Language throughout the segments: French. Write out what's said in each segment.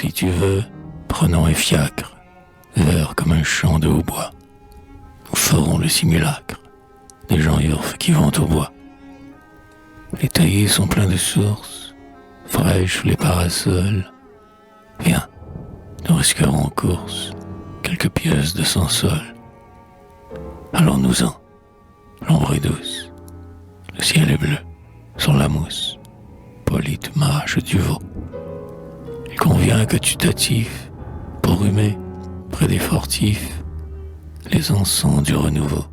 Si tu veux, prenons un fiacre, vert comme un champ de hautbois. Nous ferons le simulacre des gens urfs qui vont au bois. Les taillés sont pleins de sources, fraîches sous les parasols. Viens, nous risquerons en course quelques pièces de sans sol. Allons-nous-en, l'ombre est douce, le ciel est bleu, sur la mousse, Polyte mâche du veau. Il convient que tu t'attives pour humer, près des fortifs, les encens du renouveau.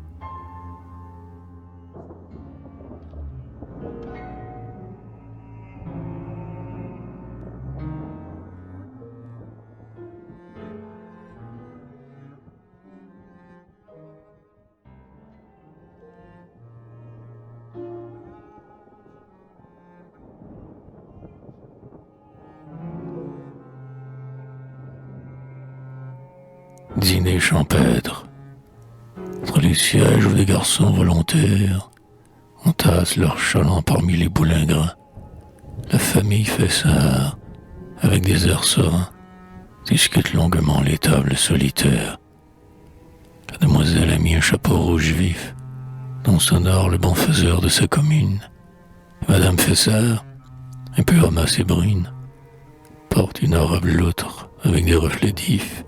Dîner champêtre, entre les sièges où les garçons volontaires entassent leurs chalands parmi les boulingrins. La famille fait ça avec des airs sereins, discute longuement les tables solitaires. La demoiselle a mis un chapeau rouge vif, dont s'honore le bon faiseur de sa commune. Madame Fessard, un peu ramassée brune, porte une robe loutre avec des reflets d'ifs.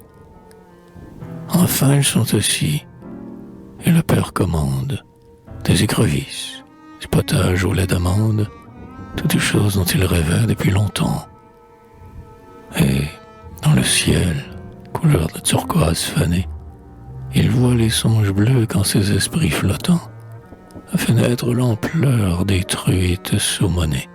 Enfin, ils sont assis, et le père commande des écrevisses, du potage au lait d'amande, toutes choses dont il rêvait depuis longtemps. Et dans le ciel, couleur de turquoise fanée, il voit les songes bleus quand ses esprits flottants a fait naître l'ampleur des truites saumonnées.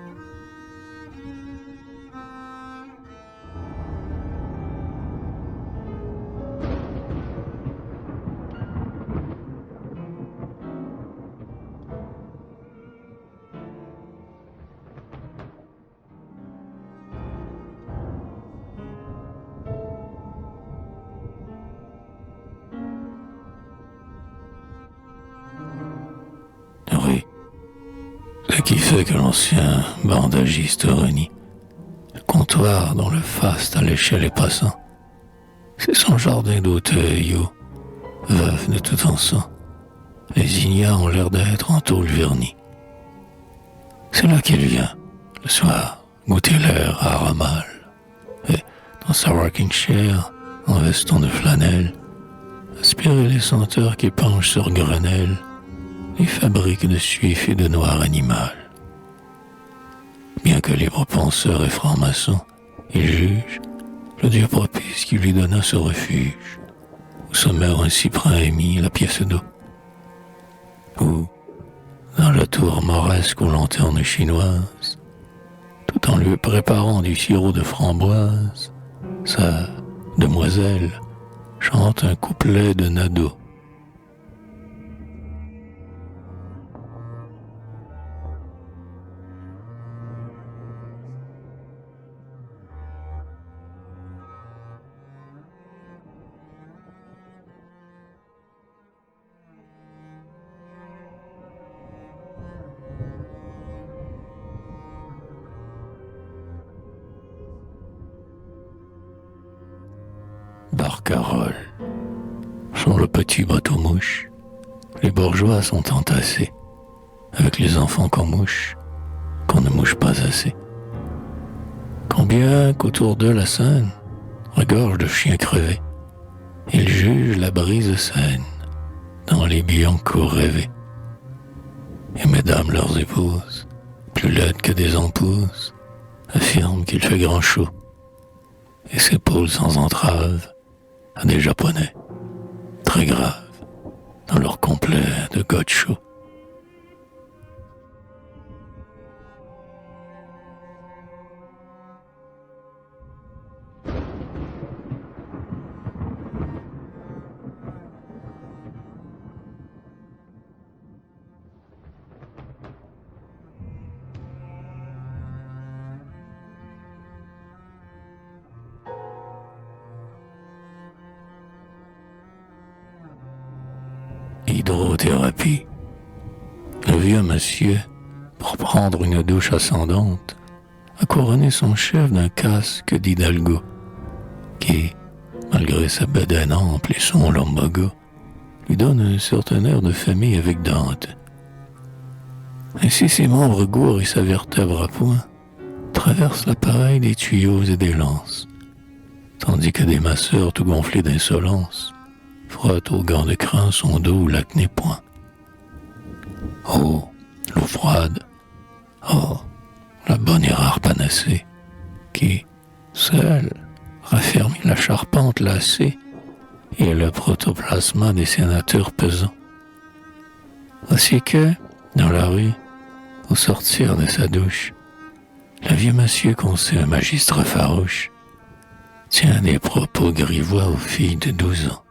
Oui, ce qui fait que l'ancien bandagiste renie le comptoir dont le faste à l'échelle est passant. C'est son jardin d'Auteuil où, veuf de tout encens, les ignares ont l'air d'être en tôle vernie. C'est là qu'il vient, le soir, goûter l'air à Ramal, et, dans sa rocking chair, en veston de flanelle, aspirer les senteurs qui penchent sur Grenelle, les fabriques de suif et de noir animal. Bien que libre penseur et franc-maçon, il juge le Dieu propice qui lui donna ce refuge, où se meurt un cyprin émis la pièce d'eau, ou, dans la tour moresque aux lanternes chinoises, tout en lui préparant du sirop de framboise, sa demoiselle chante un couplet de Nadeau. Barcarolle. Sur le petit bateau-mouche, les bourgeois sont entassés, avec les enfants qu'on mouche, qu'on ne mouche pas assez. Combien qu'autour d'eux la Seine regorge de chiens crevés, ils jugent la brise saine dans les biancos rêvés. Et mesdames leurs épouses, plus laides que des empousses, affirment qu'il fait grand chaud, et s'épaulent sans entrave à des Japonais, très graves, dans leur complet de gotcho. Hydrothérapie. Le vieux monsieur, pour prendre une douche ascendante, a couronné son chef d'un casque d'Hidalgo qui, malgré sa bedaine ample et son lumbago, lui donne un certain air de famille avec Dante. Ainsi ses membres gourds et sa vertèbre à point traversent l'appareil des tuyaux et des lances, tandis que des masseurs tout gonflés d'insolence frottent aux gants de crin son dos où l'acné point. Oh, l'eau froide, oh, la bonne et rare panacée, qui, seule, raffermit la charpente lassée et le protoplasma des sénateurs pesants. Aussi que, dans la rue, au sortir de sa douche, le vieux monsieur qu'on sait un magistrat farouche tient des propos grivois aux filles de 12 ans.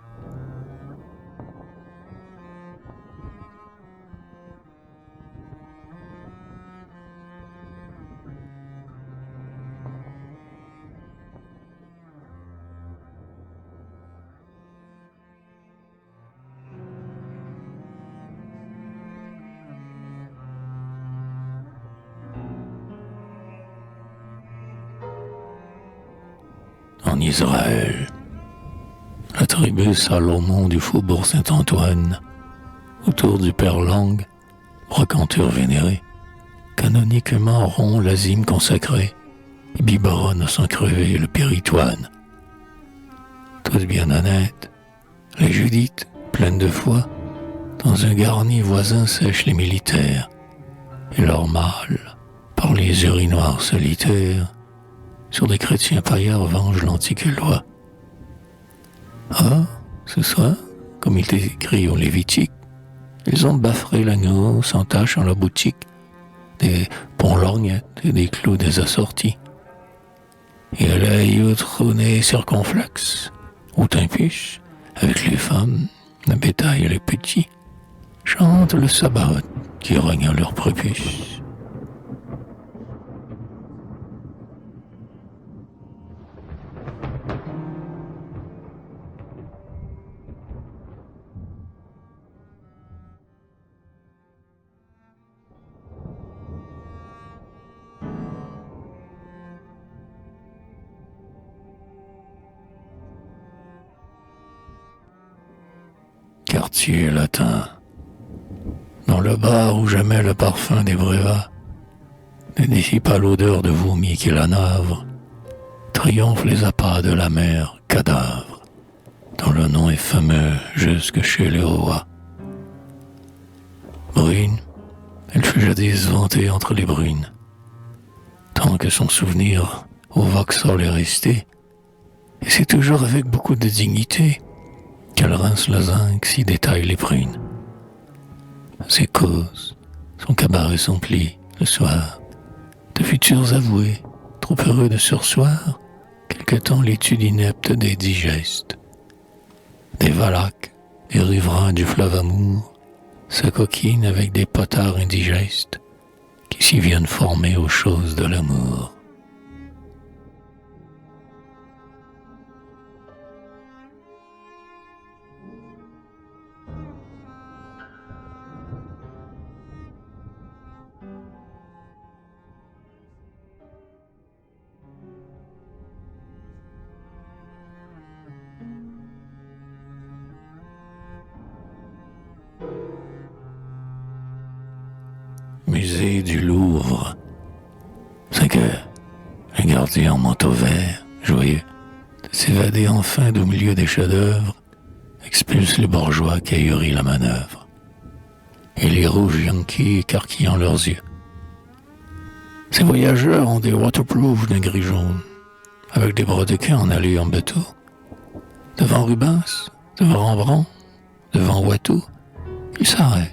En Israël, la tribu Salomon du faubourg Saint-Antoine, autour du Père Langue, brocanteur vénéré, canoniquement rompt l'azime consacré et biberonne sans crever le péritoine. Tous bien honnêtes, les Judites, pleines de foi, dans un garni voisin sèchent les militaires, et leurs mâles, par les urinoirs solitaires, sur des chrétiens paillards vengent l'antique loi. Ah, ce soir, comme il est écrit au Lévitique, ils ont baffré l'agneau sans tache en la boutique, des ponts-lorgnettes et des clous des assortis. Et à l'œil trôné circonflexe, au teint piche, avec les femmes, le bétail et les petits, chantent le sabbat qui rogne à leur prépuce. Quartier latin, dans le bar où jamais le parfum des brevets ne dissipe pas l'odeur de vomi qui la navre, triomphent les appâts de la mer cadavre, dont le nom est fameux jusque chez les rois. Brune, elle fut jadis vantée entre les brunes, tant que son souvenir au Vauxhall est resté, et c'est toujours avec beaucoup de dignité qu'elle rince le zinc si détaille les prunes. Ses causes, son cabaret s'emplit le soir de futurs avoués, trop heureux de sursoir quelque temps l'étude inepte des digestes. Des valaques, des riverains du fleuve amour s'acoquinent avec des potards indigestes qui s'y viennent former aux choses de l'amour. Musée du Louvre. 5 heures. Un gardien en manteau vert, joyeux, de s'évader enfin d'au milieu des chefs-d'œuvre, expulse les bourgeois qui ahurient la manœuvre. Et les rouges yankees écarquillant leurs yeux. Ces voyageurs ont des waterproof d'un gris jaune, avec des brodequins en allée en bateau. Devant Rubens, devant Rembrandt, devant Watteau, ils s'arrêtent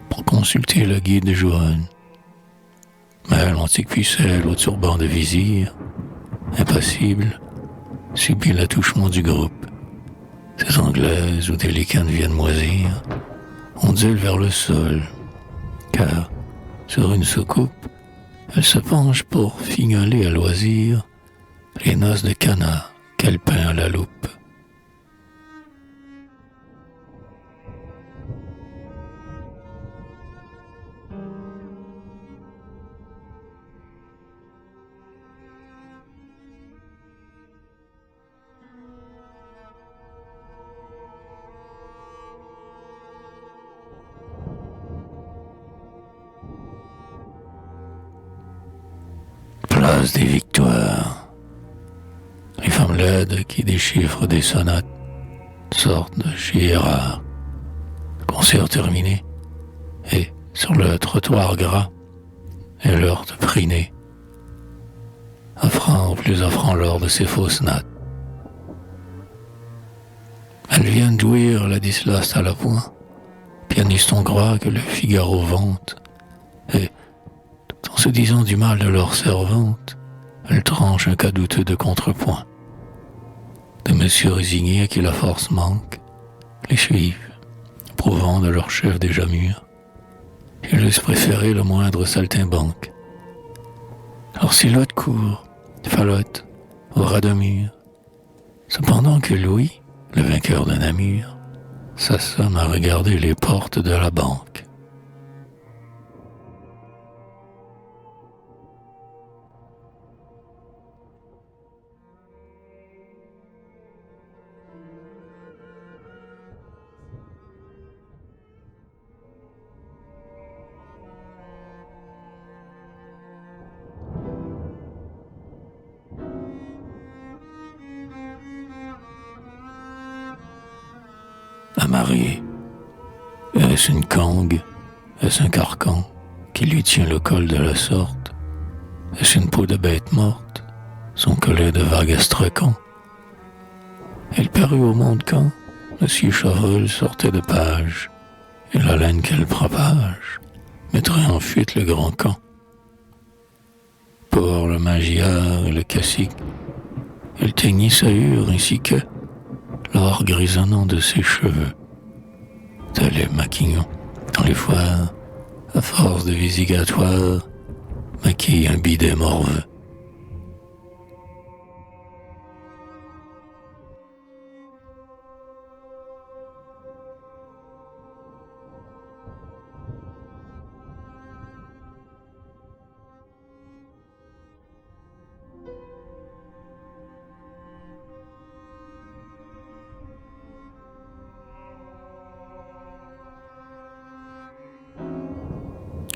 pour consulter le guide de Johanne. Mais l'antique pucelle au turban de vizir, impassible, subit l'attouchement du groupe. Ces Anglaises où des licanes viennent moisir, ondulent vers le sol, car, sur une soucoupe, elle se penche pour fignoler à loisir les noces de Cana qu'elle peint à la loupe. l'as des victoires. Les femmes laides qui déchiffrent des sonates sortent de chez Erard. Concert terminé, et sur le trottoir gras, elle heurte Priné, offrant ou plus offrant l'or de ses fausses nattes. Elle vient de jouir la Ladislas à la poing, pianiste hongrois que le Figaro vante, et, tout en se disant du mal de leur servante, elle tranche un cas douteux de contrepoint. De messieurs résignés à qui la force manque, les suivent, prouvant de leur chef déjà mûr, ils laissent préférer le moindre saltimbanque. Leur silhouette court, falote, au ras de mur, cependant que Louis, le vainqueur de Namur, s'assomme à regarder les portes de la banque. À Marie, est-ce une cangue, est-ce un carcan qui lui tient le col de la sorte? Est-ce une peau de bête morte, son collet de vague astrakhan? Elle parut au monde quand Monsieur Chavrol sortait de page, et la laine qu'elle propage mettrait en fuite le grand camp. Pour le magiard et le cacique, elle teignit sa hure ainsi que l'or grisonnant de ses cheveux. Tel est Maquignon, dans les foires, à force de visigatoire, maquille un bidet morveux.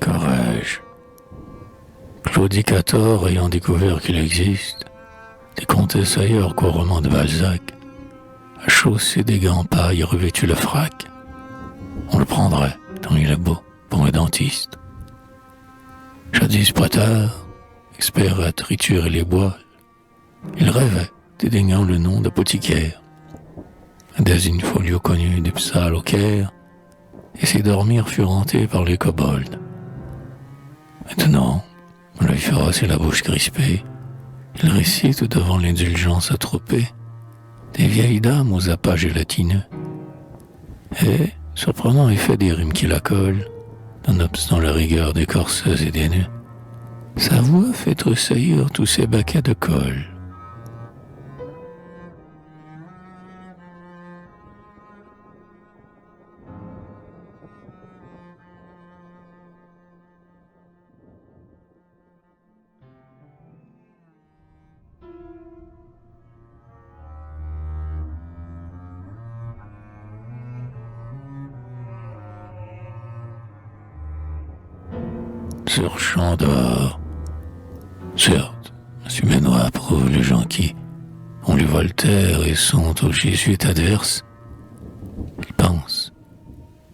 Courage. Claudie XIV ayant découvert qu'il existe des comtesses ailleurs qu'au roman de Balzac, a chaussé des gants paille et revêtu le frac. On le prendrait, tant il est beau, pour un dentiste. Jadis poitard, expert à triturer les bois, il rêvait, dédaignant le nom d'apothicaire. Dès une folio connue des psales au Caire, et ses dormirs furent hantés par les kobolds. Maintenant, l'œil féroce et la bouche crispée, il récite devant l'indulgence atropée des vieilles dames aux appâts gélatineux. Et, surprenant effet des rimes qui la collent, nonobstant la rigueur des corsets et des nœuds, sa voix fait tressaillir tous ces baquets de colle. Sur champ d'or. Certes, M. Benoît approuve les gens qui ont lu Voltaire et sont aux jésuites adverses. Il pense,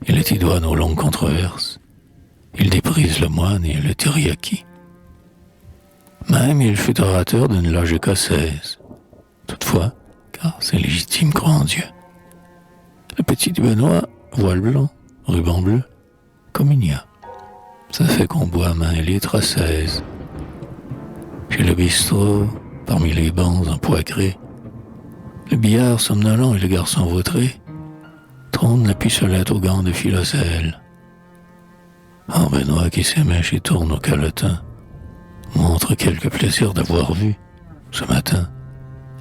il est idoine aux longues controverses, il déprise le moine et le teriyaki. Même il fut orateur d'une loge écossaise. Toutefois, car c'est légitime, croit en Dieu. Le petit Benoît, voile blanc, ruban bleu, communia. Ça fait qu'on boit à main et litre à 16. Chez le bistrot, parmi les bancs en poigré, le billard somnolent et le garçon vautré trône la pucelette aux gants de philocèle. En Benoît qui s'émèche et tourne au calotin montre quelque plaisir d'avoir vu, ce matin,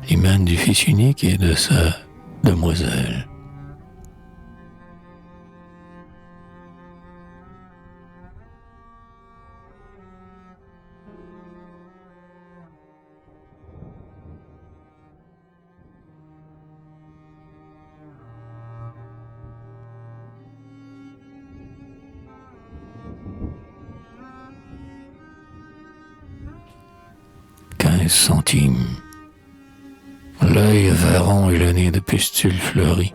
l'hymen du fils unique et de sa demoiselle. 15 centimes. L'œil varon et le nez de pustule fleuri.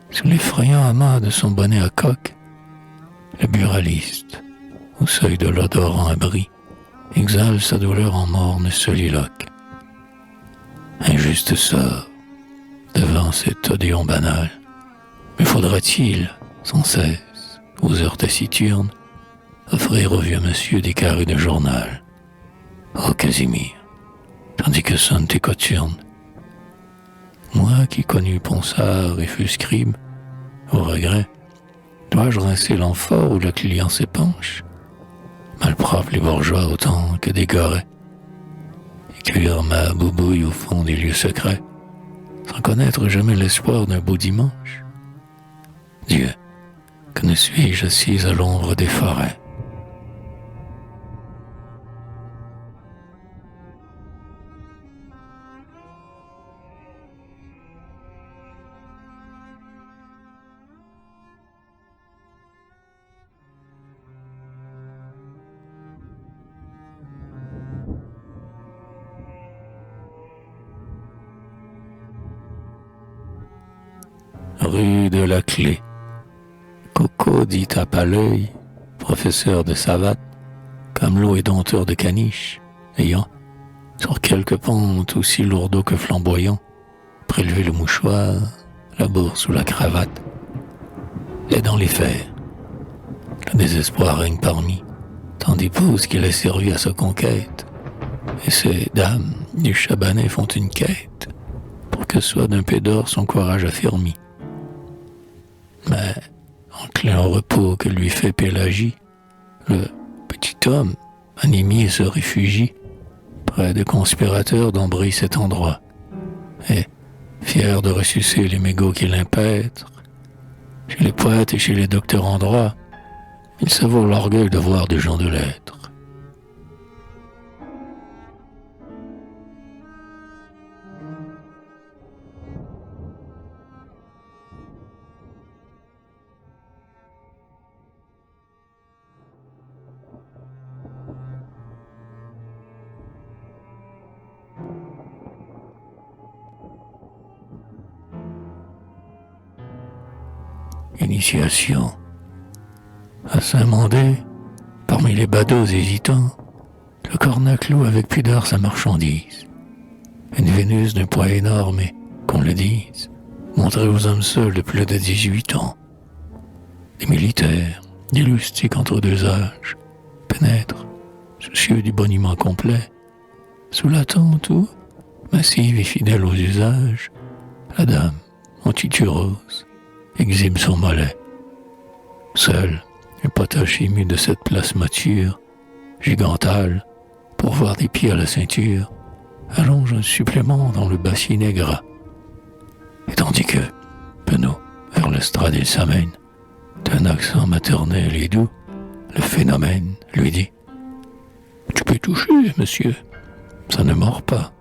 Sous l'effrayant amas de son bonnet à coque, le buraliste, au seuil de l'odorant abri, exhale sa douleur en morne soliloque. Injuste sort, devant cet odéon banal, mais faudra-t-il, sans cesse, aux heures taciturnes, offrir au vieux monsieur des carrés de journal? Oh Casimir, tandis que sonnent tes coturnes, moi qui connus Ponsard et fus scribe, au regret, dois-je rincer l'amphore où le client s'épanche, malpropre les bourgeois autant que décorés, et cueillir ma boubouille au fond des lieux secrets, sans connaître jamais l'espoir d'un beau dimanche? Dieu, que ne suis-je assis à l'ombre des forêts? Rue de la Clé. Coco dit tape à l'œil, professeur de savate, comme l'eau et dompteur de caniche, ayant, sur quelque pente aussi lourdeau que flamboyant, prélevé le mouchoir, la bourse ou la cravate, et dans les fers. Le désespoir règne parmi, tant d'épouses qu'il a servi à sa conquête, et ces dames du Chabanais font une quête, pour que soit d'un pédore son courage affermi. Mais, enclin au repos que lui fait Pélagie, le petit homme, anémie, se réfugie près des conspirateurs dont brille cet endroit, et, fier de ressusciter les mégots qu'il impètre, chez les poètes et chez les docteurs en droit, il savoure l'orgueil de voir des gens de lettres. Initiation. À Saint-Mandé, parmi les badauds hésitants, le cornac loue avec pudeur sa marchandise. Une Vénus d'un poids énorme et, qu'on le dise, montrée aux hommes seuls de plus de 18 ans. Des militaires, des rustiques entre deux âges, pénètrent, soucieux du boniment complet, sous la tente où, massive et fidèle aux usages, la dame, en tutu rose, exhibe son mollet. Seul, le potache ému de cette place mature, gigantale, pour voir des pieds à la ceinture, allonge un supplément dans le bassinet gras. Et tandis que, penaud, vers l'estrade il s'amène, d'un accent maternel et doux, le phénomène lui dit « Tu peux toucher, monsieur, ça ne mord pas. »